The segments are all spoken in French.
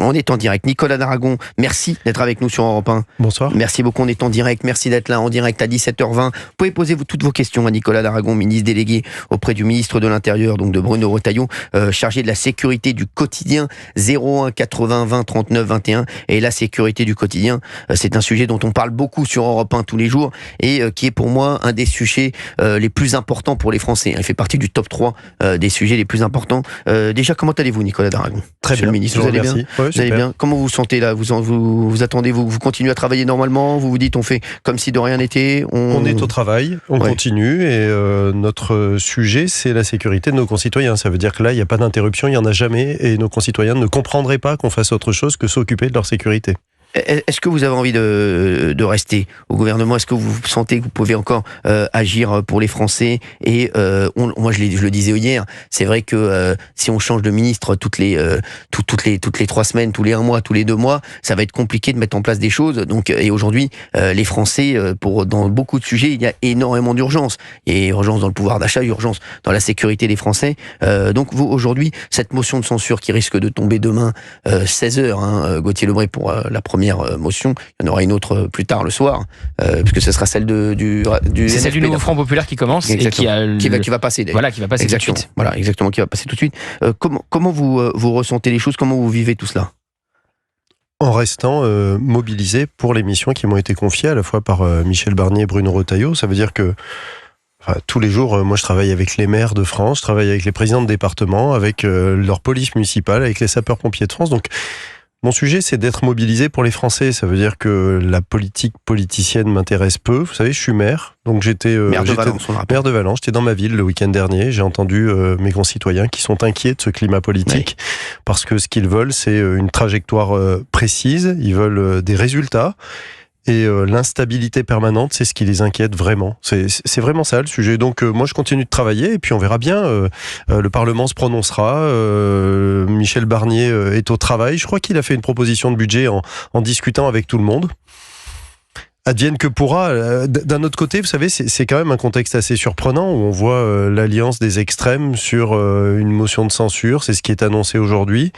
On est en direct. Nicolas Daragon, merci d'être avec nous sur Europe 1. Bonsoir. Merci beaucoup, on est en direct. Merci d'être là en direct à 17h20. Vous pouvez poser toutes vos questions à Nicolas Daragon, ministre délégué auprès du ministre de l'Intérieur, donc de Bruno Retailleau, chargé de la sécurité du quotidien, 01 80 20 39 21. Et la sécurité du quotidien, c'est un sujet dont on parle beaucoup sur Europe 1 tous les jours et qui est pour moi un des sujets les plus importants pour les Français. Il fait partie du top 3 des sujets les plus importants. Déjà, comment allez-vous, Nicolas Daragon? Très bien. Le ministre, vous allez bien? Ouais, vous allez bien? Comment vous vous sentez là? Vous attendez, vous continuez à travailler normalement? Vous vous dites on fait comme si de rien n'était? On est au travail, on continue et notre sujet c'est la sécurité de nos concitoyens. Ça veut dire que là il n'y a pas d'interruption, il n'y en a jamais et nos concitoyens ne comprendraient pas qu'on fasse autre chose que s'occuper de leur sécurité. Est-ce que vous avez envie de rester au gouvernement? Est-ce que vous sentez que vous pouvez encore agir pour les Français? Et moi, je le disais hier, c'est vrai que si on change de ministre toutes les 3 semaines, tous les 1 mois, tous les 2 mois, ça va être compliqué de mettre en place des choses. Donc, et aujourd'hui, les Français, dans beaucoup de sujets, il y a énormément d'urgence. Il y a urgence dans le pouvoir d'achat, urgence dans la sécurité des Français. Donc, vous, aujourd'hui, cette motion de censure qui risque de tomber demain, 16h, Gauthier Lebret pour la première motion, il y en aura une autre plus tard le soir, puisque ce sera celle du c'est celle du Nouveau Front Populaire qui commence et qui va passer. Voilà, qui va passer tout de suite. Voilà, exactement, qui va passer tout de suite. Comment vous ressentez les choses? Comment vous vivez tout cela? En restant mobilisé pour les missions qui m'ont été confiées à la fois par Michel Barnier et Bruno Retailleau. Ça veut dire que tous les jours, moi je travaille avec les maires de France, je travaille avec les présidents de département, avec leur police municipale, avec les sapeurs-pompiers de France. Donc mon sujet, c'est d'être mobilisé pour les Français. Ça veut dire que la politique politicienne m'intéresse peu. Vous savez, je suis maire, donc j'étais maire de Valence. J'étais dans ma ville le week-end dernier. J'ai entendu mes concitoyens qui sont inquiets de ce climat politique parce que ce qu'ils veulent, c'est une trajectoire précise. Ils veulent des résultats. Et l'instabilité permanente, c'est ce qui les inquiète vraiment. C'est vraiment ça le sujet. Donc moi je continue de travailler et puis on verra bien. Le Parlement se prononcera. Michel Barnier est au travail. Je crois qu'il a fait une proposition de budget en discutant avec tout le monde. Advienne que pourra. D'un autre côté, vous savez, c'est quand même un contexte assez surprenant où on voit l'alliance des extrêmes sur une motion de censure. C'est ce qui est annoncé aujourd'hui.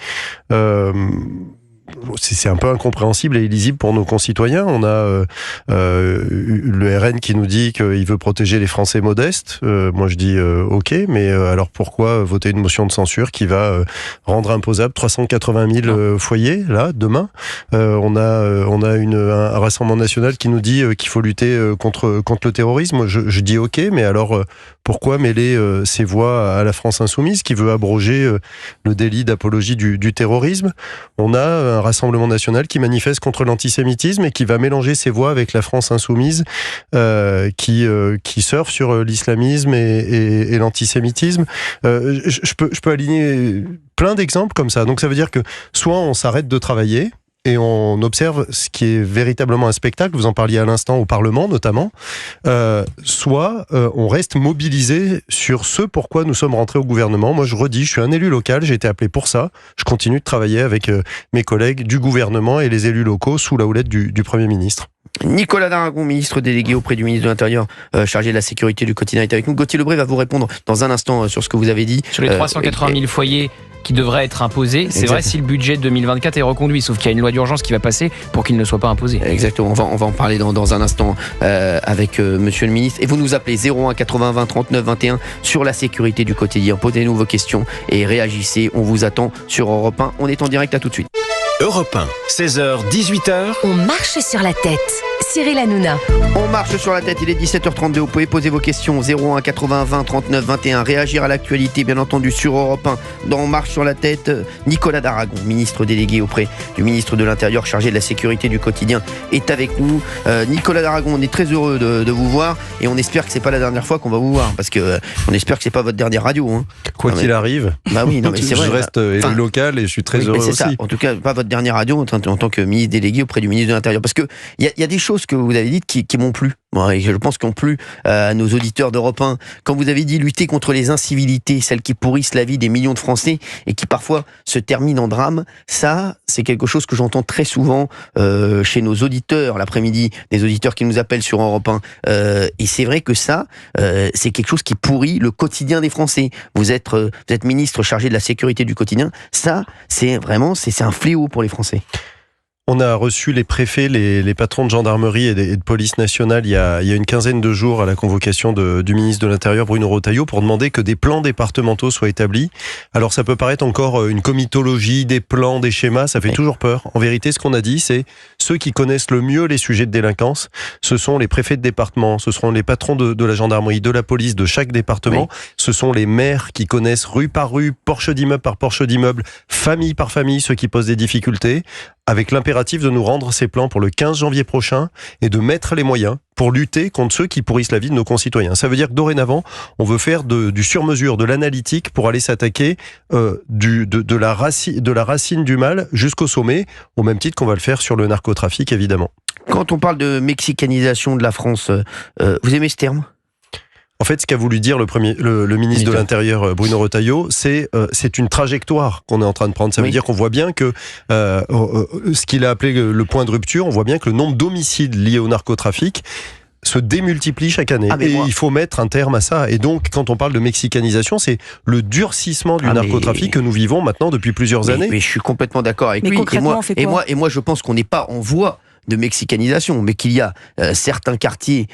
C'est un peu incompréhensible et illisible pour nos concitoyens. On a le RN qui nous dit qu'il veut protéger les Français modestes. Moi je dis ok, mais alors pourquoi voter une motion de censure qui va rendre imposable 380 000 foyers là demain? On a un Rassemblement national qui nous dit qu'il faut lutter contre le terrorisme. Je dis ok, mais alors pourquoi mêler ces voix à la France insoumise qui veut abroger le délit d'apologie du terrorisme? On a un Rassemblement national qui manifeste contre l'antisémitisme et qui va mélanger ses voix avec la France insoumise qui surfe sur l'islamisme et l'antisémitisme. Je peux aligner plein d'exemples comme ça. Donc ça veut dire que soit on s'arrête de travailler et on observe ce qui est véritablement un spectacle, vous en parliez à l'instant au Parlement notamment, soit on reste mobilisé sur ce pourquoi nous sommes rentrés au gouvernement. Moi je redis, je suis un élu local, j'ai été appelé pour ça, je continue de travailler avec mes collègues du gouvernement et les élus locaux sous la houlette du Premier ministre. Nicolas Daragon, ministre délégué auprès du ministre de l'Intérieur, chargé de la sécurité du quotidien, est avec nous. Gauthier Lebret va vous répondre dans un instant sur ce que vous avez dit. Sur les 380 000 foyers qui devraient être imposés, c'est vrai si le budget de 2024 est reconduit, sauf qu'il y a une loi d'urgence qui va passer pour qu'il ne soit pas imposé. Exactement, on va en parler dans un instant avec monsieur le ministre. Et vous nous appelez 01 80 20 39 21 sur la sécurité du quotidien. Posez-nous vos questions et réagissez, on vous attend sur Europe 1. On est en direct, à tout de suite. Europe 1, 16h, 18h. On marche sur la tête. Cyril Hanouna. On marche sur la tête, il est 17h32. Vous pouvez poser vos questions 01 80 20 39 21. Réagir à l'actualité, bien entendu, sur Europe 1. Dans On marche sur la tête, Nicolas Daragon, ministre délégué auprès du ministre de l'Intérieur, chargé de la sécurité du quotidien, est avec nous. Nicolas Daragon, on est très heureux de vous voir et on espère que c'est pas la dernière fois qu'on va vous voir, parce que on espère que c'est pas votre dernière radio. Hein. Quoi qu'il arrive. Bah oui, non mais c'est vrai. Je reste élu local et je suis très heureux aussi. Ça. En tout cas, pas votre dernière radio en tant que ministre délégué auprès du ministre de l'Intérieur, parce que il y a des choses choses que vous avez dites qui m'ont plu. Bon, et je pense qu'ont plu à nos auditeurs d'Europe 1. Quand vous avez dit lutter contre les incivilités, celles qui pourrissent la vie des millions de Français et qui parfois se terminent en drame, ça, c'est quelque chose que j'entends très souvent chez nos auditeurs, l'après-midi, des auditeurs qui nous appellent sur Europe 1. Et c'est vrai que ça, c'est quelque chose qui pourrit le quotidien des Français. Vous êtes ministre chargé de la sécurité du quotidien. Ça, c'est un fléau pour les Français. On a reçu les préfets, les patrons de gendarmerie et de police nationale il y a une quinzaine de jours à la convocation du ministre de l'Intérieur Bruno Retailleau pour demander que des plans départementaux soient établis. Alors ça peut paraître encore une comitologie, des plans, des schémas, ça fait toujours peur. En vérité, ce qu'on a dit, c'est ceux qui connaissent le mieux les sujets de délinquance, ce sont les préfets de département, ce seront les patrons de la gendarmerie, de la police, de chaque département, ce sont les maires qui connaissent rue par rue, porche d'immeuble par porche d'immeuble, famille par famille, ceux qui posent des difficultés, avec l'impératif de nous rendre ces plans pour le 15 janvier prochain et de mettre les moyens pour lutter contre ceux qui pourrissent la vie de nos concitoyens. Ça veut dire que dorénavant, on veut faire du sur-mesure, de l'analytique pour aller s'attaquer de la racine du mal jusqu'au sommet, au même titre qu'on va le faire sur le narcotrafic, évidemment. Quand on parle de mexicanisation de la France, vous aimez ce terme ? En fait, ce qu'a voulu dire le ministre de l'Intérieur, Bruno Retailleau, c'est une trajectoire qu'on est en train de prendre. Ça veut dire qu'on voit bien que ce qu'il a appelé le point de rupture, on voit bien que le nombre d'homicides liés au narcotrafic se démultiplie chaque année. Il faut mettre un terme à ça. Et donc, quand on parle de mexicanisation, c'est le durcissement du narcotrafic que nous vivons maintenant depuis plusieurs années. Mais je suis complètement d'accord avec lui. Et moi, je pense qu'on n'est pas en voie de mexicanisation, mais qu'il y a certains quartiers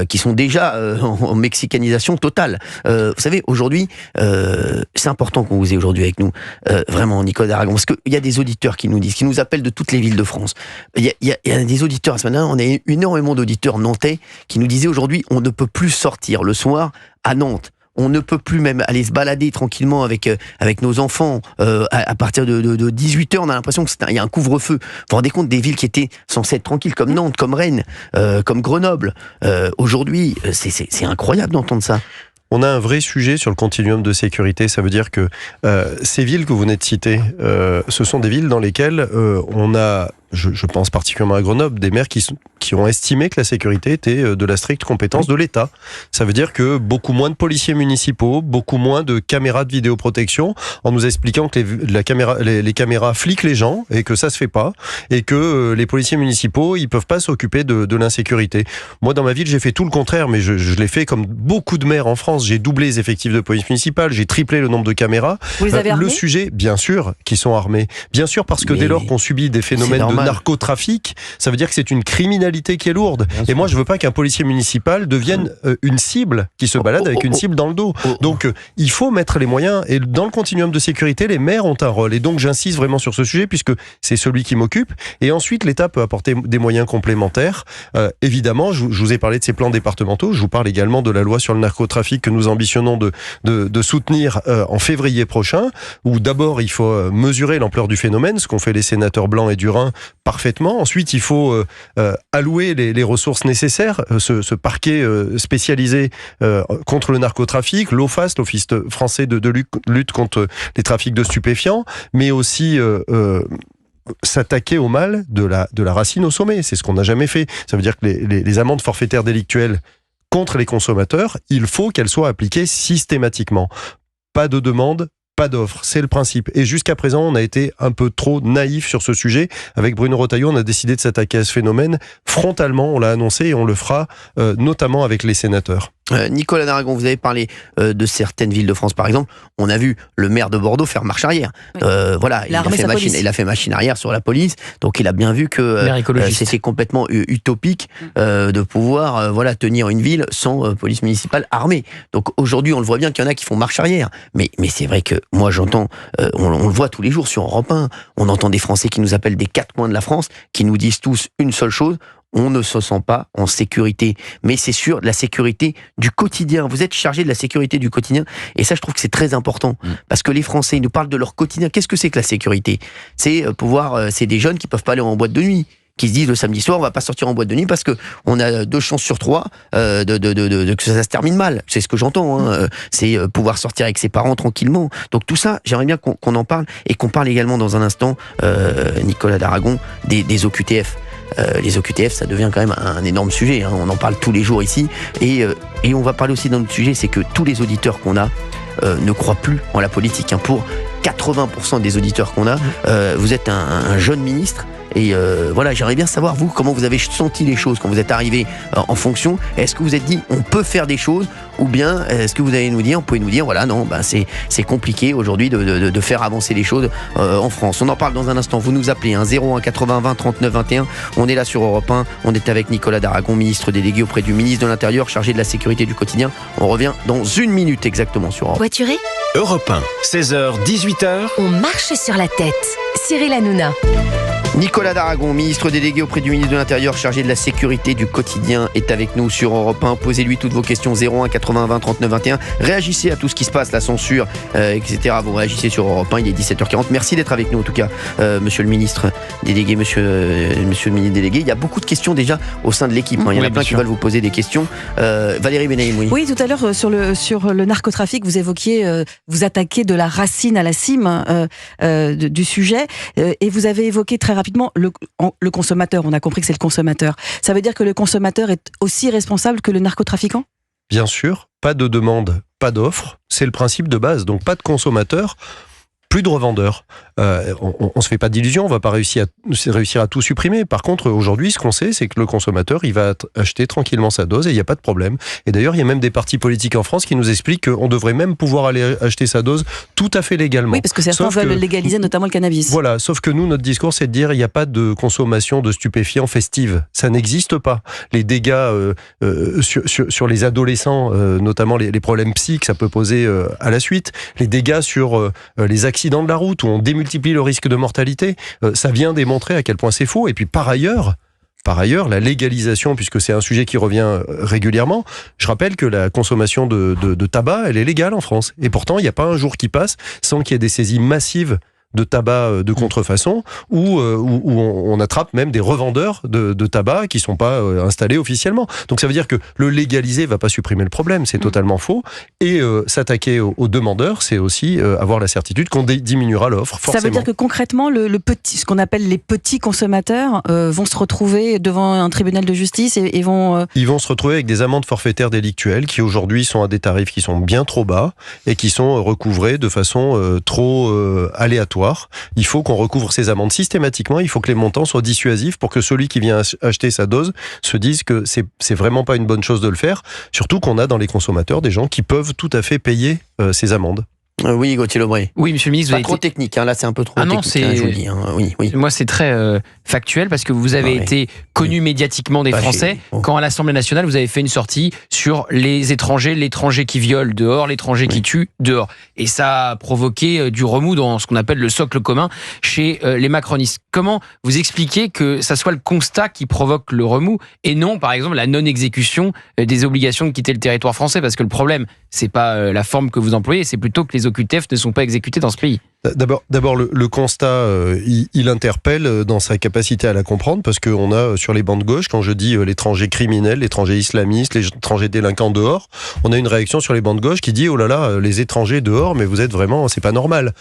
qui sont déjà en mexicanisation totale. Vous savez, aujourd'hui, c'est important qu'on vous ait aujourd'hui avec nous, vraiment, Nicolas d'Aragon, parce qu'il y a des auditeurs qui nous appellent de toutes les villes de France. Il y a des auditeurs, ce matin, on a énormément d'auditeurs nantais qui nous disaient aujourd'hui, on ne peut plus sortir le soir à Nantes. On ne peut plus même aller se balader tranquillement avec nos enfants à partir de 18h. On a l'impression qu'il y a un couvre-feu. Vous vous rendez compte des villes qui étaient censées être tranquilles, comme Nantes, comme Rennes, comme Grenoble. Aujourd'hui, c'est incroyable d'entendre ça. On a un vrai sujet sur le continuum de sécurité. Ça veut dire que ces villes que vous venez de citer, ce sont des villes dans lesquelles on a, je pense particulièrement à Grenoble, des maires qui ont estimé que la sécurité était de la stricte compétence de l'État. Ça veut dire que beaucoup moins de policiers municipaux, beaucoup moins de caméras de vidéoprotection, en nous expliquant que les caméras fliquent les gens et que ça se fait pas, et que les policiers municipaux, ils peuvent pas s'occuper de l'insécurité. Moi, dans ma ville, j'ai fait tout le contraire, mais je l'ai fait comme beaucoup de maires en France. J'ai doublé les effectifs de police municipale, j'ai triplé le nombre de caméras. Vous les avez armés ? Le sujet, bien sûr, qui sont armés. Bien sûr, parce que dès lors qu'on subit des phénomènes de narcotrafic, ça veut dire que c'est une criminalité qui est lourde. Et moi, je veux pas qu'un policier municipal devienne une cible qui se balade avec une cible dans le dos. Donc, il faut mettre les moyens. Et dans le continuum de sécurité, les maires ont un rôle. Et donc, j'insiste vraiment sur ce sujet puisque c'est celui qui m'occupe. Et ensuite, l'État peut apporter des moyens complémentaires. Évidemment, je vous ai parlé de ces plans départementaux. Je vous parle également de la loi sur le narcotrafic que nous ambitionnons de soutenir en février prochain, où d'abord, il faut mesurer l'ampleur du phénomène, ce qu'ont fait les sénateurs Blanc et Durin parfaitement. Ensuite, il faut allouer les ressources nécessaires, ce parquet spécialisé contre le narcotrafic, l'OFAS, l'Office français de lutte contre les trafics de stupéfiants, mais aussi s'attaquer au mal de la racine au sommet. C'est ce qu'on n'a jamais fait. Ça veut dire que les amendes forfaitaires délictuelles contre les consommateurs, il faut qu'elles soient appliquées systématiquement. Pas de demande, pas d'offre, c'est le principe. Et jusqu'à présent, on a été un peu trop naïf sur ce sujet. Avec Bruno Retailleau, on a décidé de s'attaquer à ce phénomène frontalement, on l'a annoncé et on le fera notamment avec les sénateurs. Nicolas d'Aragon, vous avez parlé de certaines villes de France, par exemple. On a vu le maire de Bordeaux faire marche arrière. Voilà, il a fait machine arrière sur la police. Donc il a bien vu que c'était complètement utopique de pouvoir tenir une ville sans police municipale armée. Donc aujourd'hui, on le voit bien qu'il y en a qui font marche arrière. Mais c'est vrai que moi j'entends, on le voit tous les jours sur Europe 1, on entend des Français qui nous appellent des quatre coins de la France, qui nous disent tous une seule chose: on ne se sent pas en sécurité. Mais c'est sur la sécurité du quotidien. Vous êtes chargé de la sécurité du quotidien. Et ça, je trouve que c'est très important. Parce que les Français, ils nous parlent de leur quotidien. Qu'est-ce que c'est que la sécurité ? C'est c'est des jeunes qui peuvent pas aller en boîte de nuit, qui se disent le samedi soir, on va pas sortir en boîte de nuit parce que on a 2 chances sur 3 que ça se termine mal. C'est ce que j'entends. C'est pouvoir sortir avec ses parents tranquillement. Donc tout ça, j'aimerais bien qu'on en parle et qu'on parle également dans un instant, Nicolas d'Aragon, des OQTF. les OQTF, ça devient quand même un énorme sujet. On en parle tous les jours ici. Et on va parler aussi d'un autre sujet, c'est que tous les auditeurs qu'on a ne croient plus en la politique. Pour 80% des auditeurs qu'on a, vous êtes un jeune ministre. Et voilà, j'aimerais bien savoir, vous, comment vous avez senti les choses quand vous êtes arrivé en fonction. Est-ce que vous êtes dit, on peut faire des choses, ou bien est-ce que vous allez nous dire, vous pouvez nous dire, voilà, non, c'est compliqué aujourd'hui de faire avancer les choses en France. On en parle dans un instant. Vous nous appelez 01 80 20 39 21. On est là sur Europe 1. On est avec Nicolas Daragon, ministre délégué auprès du ministre de l'Intérieur, chargé de la sécurité du quotidien. On revient dans 1 minute exactement sur Europe. Voituré, Europe 1, 16h, 18h. on marche sur la tête. Cyril Hanouna. Nicolas Daragon, ministre délégué auprès du ministre de l'Intérieur, chargé de la sécurité du quotidien, est avec nous sur Europe 1. Posez-lui toutes vos questions 01 80 20 39 21. Réagissez à tout ce qui se passe, la censure, etc. Vous réagissez sur Europe 1, il est 17h40. Merci d'être avec nous en tout cas, monsieur le ministre délégué, monsieur le ministre délégué. Il y a beaucoup de questions déjà au sein de l'équipe. Il y en a plein qui veulent vous poser des questions. Valérie Benaïm, oui. Oui, tout à l'heure sur le narcotrafic, vous évoquiez, vous attaquez de la racine à la cime du sujet, et vous avez évoqué très rapidement le consommateur. On a compris que c'est le consommateur. Ça veut dire que le consommateur est aussi responsable que le narcotrafiquant ? Bien sûr, pas de demande, pas d'offre, c'est le principe de base. Donc pas de consommateur, plus de revendeurs. On se fait pas d'illusions, on va pas réussir à tout supprimer. Par contre, aujourd'hui, ce qu'on sait, c'est que le consommateur, il va acheter tranquillement sa dose et il n'y a pas de problème. Et d'ailleurs, il y a même des partis politiques en France qui nous expliquent qu'on devrait même pouvoir aller acheter sa dose tout à fait légalement. Oui, parce que certains veulent légaliser notamment le cannabis. Voilà, sauf que nous, notre discours, c'est de dire il n'y a pas de consommation de stupéfiants festive. Ça n'existe pas. Les dégâts sur les adolescents, notamment les problèmes psy que ça peut poser à la suite, les dégâts sur les accidents de la route où on démultiplie le risque de mortalité, ça vient démontrer à quel point c'est faux. Et puis par ailleurs, la légalisation, puisque c'est un sujet qui revient régulièrement, je rappelle que la consommation de tabac, elle est légale en France. Et pourtant, il n'y a pas un jour qui passe sans qu'il y ait des saisies massives de tabac de contrefaçon, où on attrape même des revendeurs de tabac qui ne sont pas installés officiellement. Donc ça veut dire que le légaliser ne va pas supprimer le problème, c'est totalement faux. Et s'attaquer aux demandeurs, c'est aussi avoir la certitude qu'on diminuera l'offre, forcément. Ça veut dire que concrètement, ce qu'on appelle les petits consommateurs vont se retrouver devant un tribunal de justice et vont... Ils vont se retrouver avec des amendes forfaitaires délictuelles qui aujourd'hui sont à des tarifs qui sont bien trop bas et qui sont recouvrés de façon trop aléatoire. Il faut qu'on recouvre ces amendes systématiquement, il faut que les montants soient dissuasifs pour que celui qui vient acheter sa dose se dise que c'est vraiment pas une bonne chose de le faire, surtout qu'on a dans les consommateurs des gens qui peuvent tout à fait payer ces amendes. Oui, Gauthier Lebray. Oui, monsieur le ministre. Pas trop technique, là c'est un peu trop technique, je vous le dis. Oui. Moi, c'est très factuel parce que vous avez été connu médiatiquement des Français quand à l'Assemblée nationale, vous avez fait une sortie sur l'étranger qui viole dehors, l'étranger qui tue dehors. Et ça a provoqué du remous dans ce qu'on appelle le socle commun chez les macronistes. Comment vous expliquez que ça soit le constat qui provoque le remous et non, par exemple, la non-exécution des obligations de quitter le territoire français? Parce que le problème, c'est pas la forme que vous employez, c'est plutôt que les OQTF ne sont pas exécutés dans ce pays. D'abord, le constat, il interpelle dans sa capacité à la comprendre, parce qu'on a sur les bancs de gauche, quand je dis l'étranger criminel, l'étranger islamiste, l'étranger délinquant dehors, on a une réaction sur les bancs de gauche qui dit « Oh là là, les étrangers dehors, mais vous êtes vraiment, c'est pas normal ».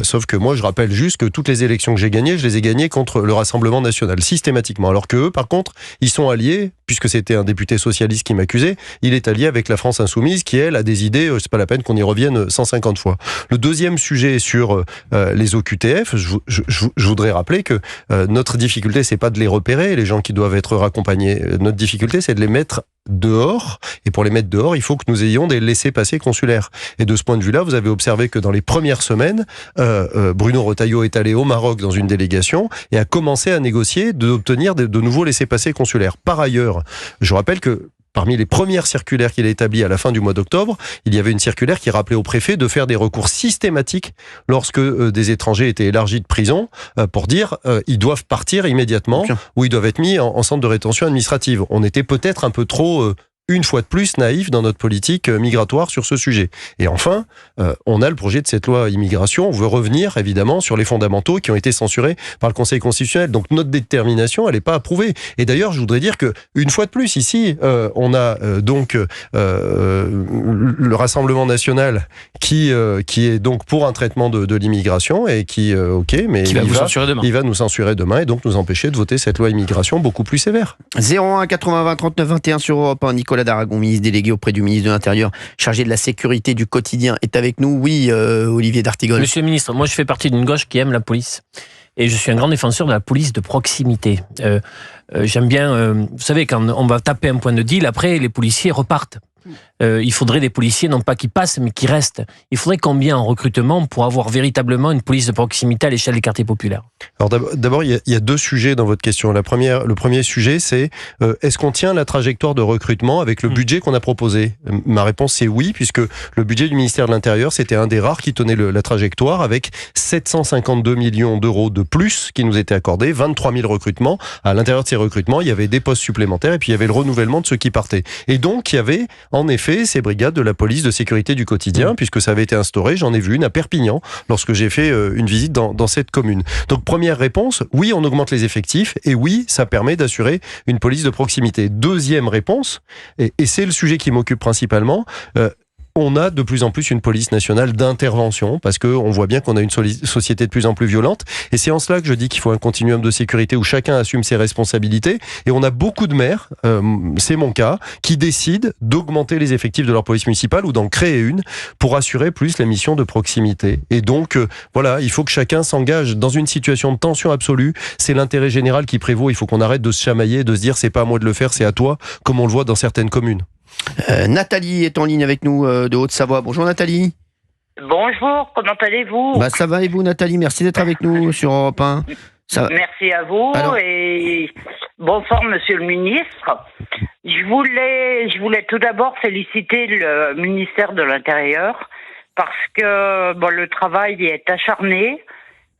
Sauf que moi, je rappelle juste que toutes les élections que j'ai gagnées, je les ai gagnées contre le Rassemblement National, systématiquement. Alors que eux, par contre, ils sont alliés, puisque c'était un député socialiste qui m'accusait, il est allié avec la France Insoumise, qui elle a des idées, c'est pas la peine qu'on y revienne 150 fois. Le deuxième sujet sur les OQTF, je voudrais rappeler que notre difficulté, c'est pas de les repérer, les gens qui doivent être raccompagnés. Notre difficulté, c'est de les mettre dehors. Et pour les mettre dehors, il faut que nous ayons des laissez-passer consulaires. Et de ce point de vue-là, vous avez observé que dans les premières semaines, Bruno Retailleau est allé au Maroc dans une délégation et a commencé à négocier d'obtenir de nouveaux laissez-passer consulaires. Par ailleurs, je rappelle que parmi les premières circulaires qu'il a établies à la fin du mois d'octobre, il y avait une circulaire qui rappelait au préfet de faire des recours systématiques lorsque des étrangers étaient élargis de prison pour dire ils doivent partir immédiatement ou ils doivent être mis en centre de rétention administrative. On était peut-être un peu trop une fois de plus naïfs dans notre politique migratoire sur ce sujet. Et enfin, on a le projet de cette loi immigration. On veut revenir, évidemment, sur les fondamentaux qui ont été censurés par le Conseil constitutionnel. Donc notre détermination, elle n'est pas approuvée. Et d'ailleurs, je voudrais dire que une fois de plus, ici, on a le Rassemblement national qui est donc pour un traitement de l'immigration et qui, mais qui va vous censurer demain. Il va nous censurer demain et donc nous empêcher de voter cette loi immigration beaucoup plus sévère. 01 80 39 21 sur Europe 1. Nicolas Daragon, ministre délégué auprès du ministre de l'Intérieur, chargé de la sécurité du quotidien, est avec nous. Oui, Olivier d'Artigol. Monsieur le ministre, moi je fais partie d'une gauche qui aime la police. Et je suis un grand défenseur de la police de proximité. J'aime bien, vous savez, quand on va taper un point de deal, après les policiers repartent. Il faudrait des policiers, non pas qui passent, mais qui restent. Il faudrait combien en recrutement pour avoir véritablement une police de proximité à l'échelle des quartiers populaires? Alors d'abord, il y a deux sujets dans votre question. Le premier sujet, c'est est-ce qu'on tient la trajectoire de recrutement avec le budget qu'on a proposé? Ma réponse, c'est oui, puisque le budget du ministère de l'Intérieur, c'était un des rares qui tenait la trajectoire, avec 752 millions d'euros de plus qui nous étaient accordés, 23 000 recrutements. À l'intérieur de ces recrutements, il y avait des postes supplémentaires et puis il y avait le renouvellement de ceux qui partaient. Et donc, il y avait en effet ces brigades de la police de sécurité du quotidien, puisque ça avait été instauré. J'en ai vu une à Perpignan lorsque j'ai fait une visite dans cette commune. Donc première réponse, oui, on augmente les effectifs et oui, ça permet d'assurer une police de proximité. Deuxième réponse, et c'est le sujet qui m'occupe principalement, on a de plus en plus une police nationale d'intervention parce qu'on voit bien qu'on a une société de plus en plus violente et c'est en cela que je dis qu'il faut un continuum de sécurité où chacun assume ses responsabilités et on a beaucoup de maires, c'est mon cas, qui décident d'augmenter les effectifs de leur police municipale ou d'en créer une pour assurer plus la mission de proximité. Et donc voilà, il faut que chacun s'engage dans une situation de tension absolue, c'est l'intérêt général qui prévaut, il faut qu'on arrête de se chamailler, de se dire c'est pas à moi de le faire, c'est à toi, comme on le voit dans certaines communes. Nathalie est en ligne avec nous de Haute-Savoie. Bonjour Nathalie. Bonjour, comment allez-vous? Ça va et vous Nathalie, merci d'être avec nous sur Europe 1. Merci à vous. Alors... et bonsoir Monsieur le Ministre. Je voulais tout d'abord féliciter le ministère de l'Intérieur parce que le travail est acharné.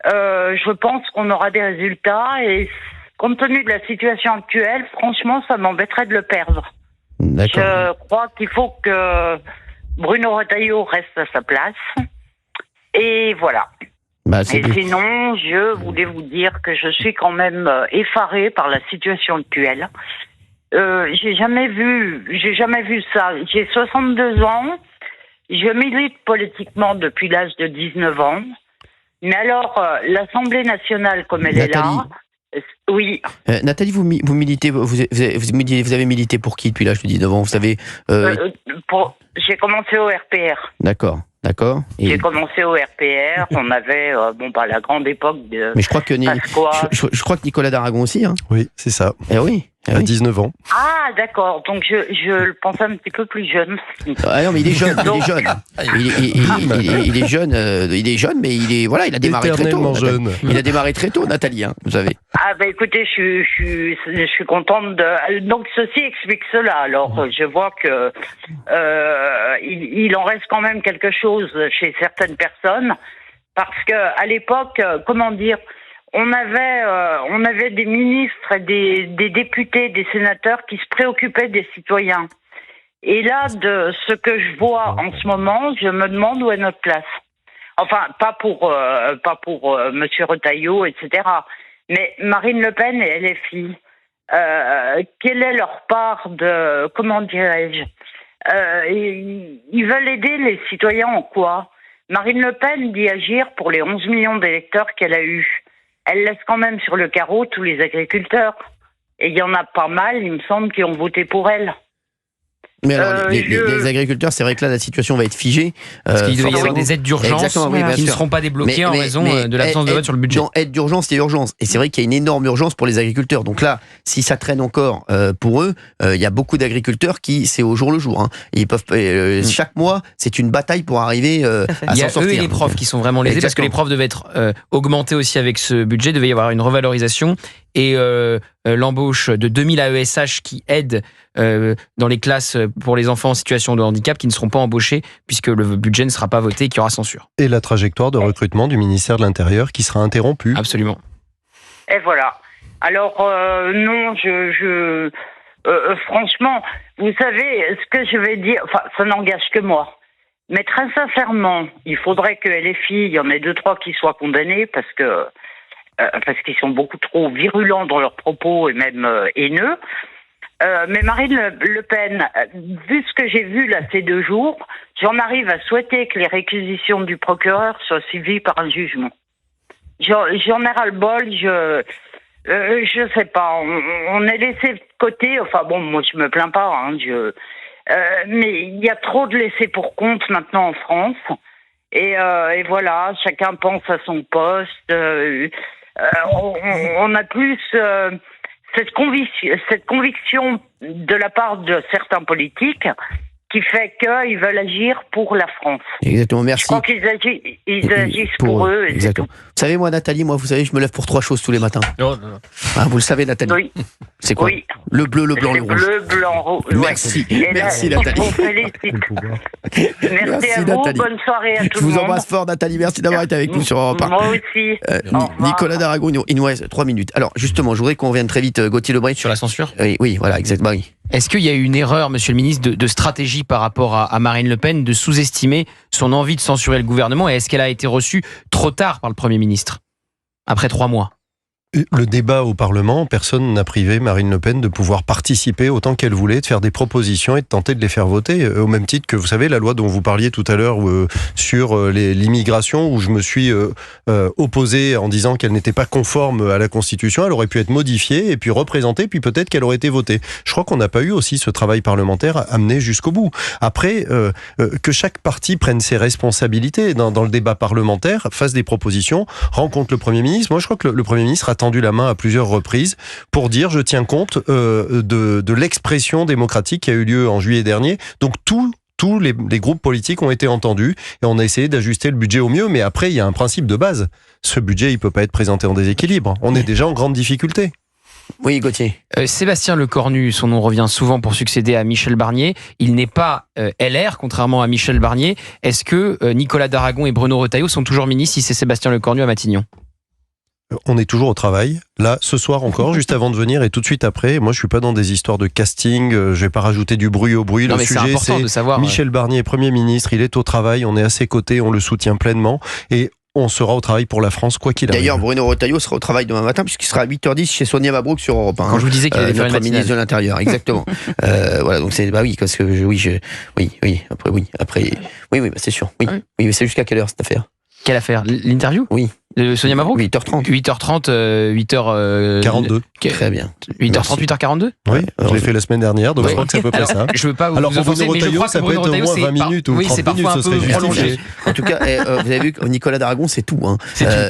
Je pense qu'on aura des résultats et compte tenu de la situation actuelle, franchement ça m'embêterait de le perdre. D'accord. Je crois qu'il faut que Bruno Retailleau reste à sa place. Et voilà. Et sinon, je voulais vous dire que je suis quand même effarée par la situation actuelle. J'ai jamais vu ça. J'ai 62 ans. Je milite politiquement depuis l'âge de 19 ans. Mais alors, l'Assemblée nationale, comme elle est là... Oui. Nathalie, vous militez, vous avez milité pour qui depuis l'âge de 19 ans? Vous savez, j'ai commencé au RPR. D'accord. J'ai commencé au RPR. On avait la grande époque de. Mais je crois que je crois que Nicolas Daragon aussi. Hein. Oui, c'est ça. Oui. À 19 ans. Ah, d'accord. Donc, je le pensais un petit peu plus jeune. Ah non, mais il est jeune. Il est jeune, mais il a démarré très tôt. Jeune. Il a démarré très tôt, Nathalie, hein, vous savez. Ah, écoutez, je suis contente de. Donc, ceci explique cela. Alors, je vois que il en reste quand même quelque chose chez certaines personnes. Parce que, à l'époque, comment dire, on avait des ministres, des députés, des sénateurs qui se préoccupaient des citoyens. Et là, de ce que je vois en ce moment, je me demande où est notre place. Enfin, pas pour Monsieur Retailleau, etc. Mais Marine Le Pen et LFI, quelle est leur part de, comment dirais-je, ils veulent aider les citoyens en quoi? Marine Le Pen dit agir pour les 11 millions d'électeurs qu'elle a eus. Elle laisse quand même sur le carreau tous les agriculteurs. Et il y en a pas mal, il me semble, qui ont voté pour elle. Mais alors, les agriculteurs, c'est vrai que là, la situation va être figée. Parce qu'il doit y avoir des aides d'urgence qui ne seront pas débloquées en raison de l'absence de vote sur le budget. Non, aide d'urgence, c'est urgence. Et c'est vrai qu'il y a une énorme urgence pour les agriculteurs. Donc là, si ça traîne encore pour eux, il y a beaucoup d'agriculteurs qui, c'est au jour le jour. Hein. Ils peuvent, chaque mois, c'est une bataille pour arriver à s'en sortir. Il y a eux et les profs qui sont vraiment lésés parce que les profs devaient être augmentés aussi avec ce budget. Il devait y avoir une revalorisation. Et l'embauche de 2000 AESH qui aident dans les classes pour les enfants en situation de handicap qui ne seront pas embauchés puisque le budget ne sera pas voté et qu'il y aura censure. Et la trajectoire de recrutement du ministère de l'Intérieur qui sera interrompue. Absolument. Et voilà. Alors non, franchement, vous savez, ce que je vais dire, enfin, ça n'engage que moi. Mais très sincèrement, il faudrait que LFI, il y en ait 2-3 qui soient condamnés parce qu'ils sont beaucoup trop virulents dans leurs propos et même haineux. Mais Marine Le Pen, vu ce que j'ai vu là ces 2 jours, j'en arrive à souhaiter que les réquisitions du procureur soient suivies par un jugement. J'en ai ras-le-bol, je sais pas, on est laissé de côté, enfin bon, moi je me plains pas, hein, mais il y a trop de laissés pour compte maintenant en France, et voilà, chacun pense à son poste, on a plus cette conviction de la part de certains politiques qui fait qu'ils veulent agir pour la France. Exactement, merci. Je crois qu'ils agissent pour eux. Et exactement. Vous savez, moi, Nathalie, vous savez, je me lève pour 3 choses tous les matins. Non. Ah, vous le savez, Nathalie. Oui. C'est quoi? Oui. Le bleu, le blanc, le rouge. Bleu, blanc, rouge. Merci. Ouais. Merci, Nathalie. Je vous félicite. Merci à vous. Nathalie. Bonne soirée à tout Je le monde. vous embrasse fort, Nathalie. Merci d'avoir été avec nous sur Europe 1. Moi aussi. Au revoir. Nicolas Daragon, il nous reste 3 minutes. Alors, justement, je voudrais qu'on revienne très vite, Gauthier Lebret. Sur la censure. Oui, voilà, exactement. Oui. Est-ce qu'il y a eu une erreur, monsieur le ministre, de stratégie par rapport à Marine Le Pen, de sous-estimer son envie de censurer le gouvernement, et est-ce qu'elle a été reçue trop tard par le Premier ministre, après 3 mois? Le débat au Parlement, personne n'a privé Marine Le Pen de pouvoir participer autant qu'elle voulait, de faire des propositions et de tenter de les faire voter. Au même titre que, vous savez, la loi dont vous parliez tout à l'heure sur l'immigration, où je me suis opposé en disant qu'elle n'était pas conforme à la Constitution, elle aurait pu être modifiée et puis représentée, puis peut-être qu'elle aurait été votée. Je crois qu'on n'a pas eu aussi ce travail parlementaire amené jusqu'au bout. Après, que chaque parti prenne ses responsabilités dans le débat parlementaire, fasse des propositions, rencontre le Premier ministre. Moi, je crois que le Premier ministre a tendu la main à plusieurs reprises pour dire je tiens compte de l'expression démocratique qui a eu lieu en juillet dernier. Donc tous les groupes politiques ont été entendus et on a essayé d'ajuster le budget au mieux, mais après il y a un principe de base. Ce budget, il peut pas être présenté en déséquilibre. On est déjà en grande difficulté. Oui, Gauthier. Sébastien Lecornu, son nom revient souvent pour succéder à Michel Barnier. Il n'est pas LR, contrairement à Michel Barnier. Est-ce que Nicolas Daragon et Bruno Retailleau sont toujours ministres si c'est Sébastien Lecornu à Matignon? On est toujours au travail. Là, ce soir encore, juste avant de venir et tout de suite après. Moi, je suis pas dans des histoires de casting. Je vais pas rajouter du bruit au bruit. Non, le mais c'est sujet, important de savoir. Michel Barnier, Premier ministre. Il est au travail. On est à ses côtés. On le soutient pleinement. Et on sera au travail pour la France, quoi qu'il arrive. D'ailleurs, Bruno Retailleau sera au travail demain matin, puisqu'il sera à 8h10 chez Sonia Mabrouk sur Europe 1. Quand je vous disais qu'il allait faire une notre matinale. ministre de l'Intérieur, exactement. Voilà, donc c'est, oui, parce que, après, c'est sûr. Oui, mais c'est jusqu'à quelle heure cette affaire? Quelle affaire? L'interview? Oui. De Sonia Mabrouk? 8h30. 8h30, 8h... 42. Très bien. 8h30, 8h42? Oui, je l'ai fait la semaine dernière, donc je crois que c'est à peu près ça. Je veux pas vous Alors, pour offenser, Bruno mais je Retailleau, crois que ça peut Bruno être au Retailleau, moins 20 c'est minutes ou 30 c'est parfois minutes, un ce peu serait prolongé. justifié. En tout cas, vous avez vu que Nicolas Daragon, c'est tout. Hein.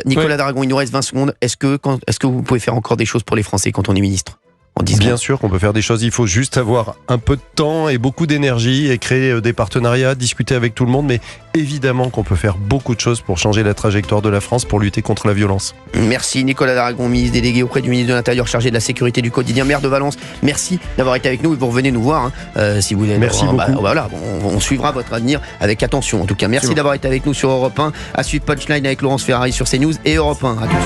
Nicolas Daragon, il nous reste 20 secondes. Est-ce que vous pouvez faire encore des choses pour les Français quand on est ministre? Bien sûr qu'on peut faire des choses, il faut juste avoir un peu de temps et beaucoup d'énergie et créer des partenariats, discuter avec tout le monde, mais évidemment qu'on peut faire beaucoup de choses pour changer la trajectoire de la France, pour lutter contre la violence. Merci Nicolas Daragon, ministre délégué auprès du ministre de l'Intérieur chargé de la sécurité du quotidien, maire de Valence. Merci d'avoir été avec nous et vous revenez nous voir si vous voulez. Merci beaucoup. On suivra votre avenir avec attention. En tout cas, merci d'avoir été avec nous sur Europe 1. À suite Punchline avec Laurence Ferrari sur CNews et Europe 1. À tout de suite.